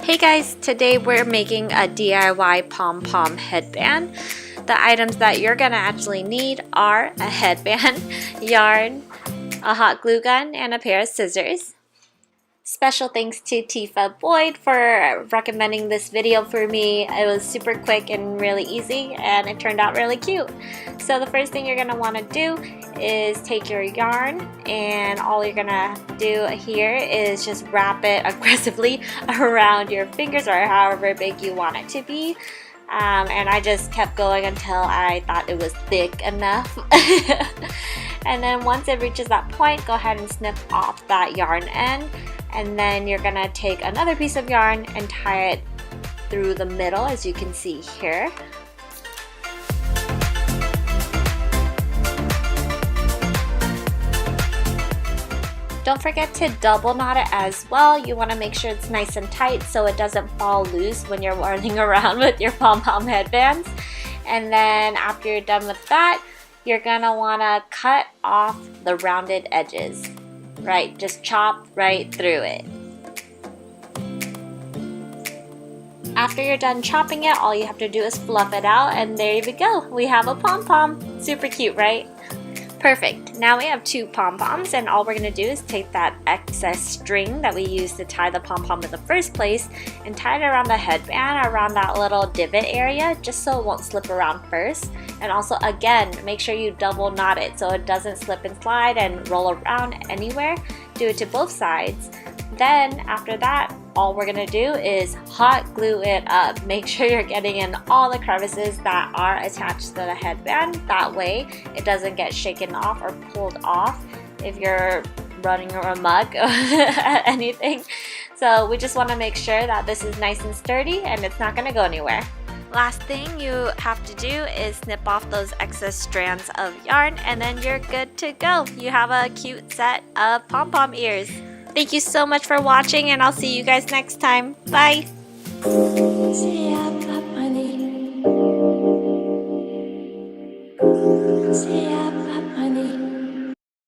Hey guys, today we're making a DIY Pom Pom headband. The items that you're gonna actually need are a headband, yarn, a hot glue gun, and a pair of scissors. Special thanks to Tifa Boyd for recommending this video for me. It was super quick and really easy, and it turned out really cute. So the first thing you're going to want to do is take your yarn, and all you're going to do here is just wrap it aggressively around your fingers or however big you want it to be. And I just kept going until I thought it was thick enough. And then once it reaches that point, go ahead and snip off that yarn end. And then you're gonna take another piece of yarn and tie it through the middle, as you can see here. Don't forget to double knot it as well. You want to make sure it's nice and tight so it doesn't fall loose when you're running around with your pom-pom headbands. And then after you're done with that, you're gonna want to cut off the rounded edges. Right, just chop right through it. After you're done chopping it, all you have to do is fluff it out, and there we go. We have a pom-pom. Super cute, right? Perfect. Now we have two pom-poms, and all we're going to do is take that excess string that we used to tie the pom-pom in the first place and tie it around the headband, around that little divot area, just so it won't slip around first. And also, again, make sure you double knot it so it doesn't slip and slide and roll around anywhere. Do it to both sides. Then after that, all we're gonna do is hot glue it up. Make sure you're getting in all the crevices that are attached to the headband. That way it doesn't get shaken off or pulled off if you're running amok or anything. So we just want to make sure that this is nice and sturdy and it's not gonna go anywhere. Last thing you have to do is snip off those excess strands of yarn, and then you're good to go. You have a cute set of pom-pom ears. Thank you so much for watching, and I'll see you guys next time. Bye!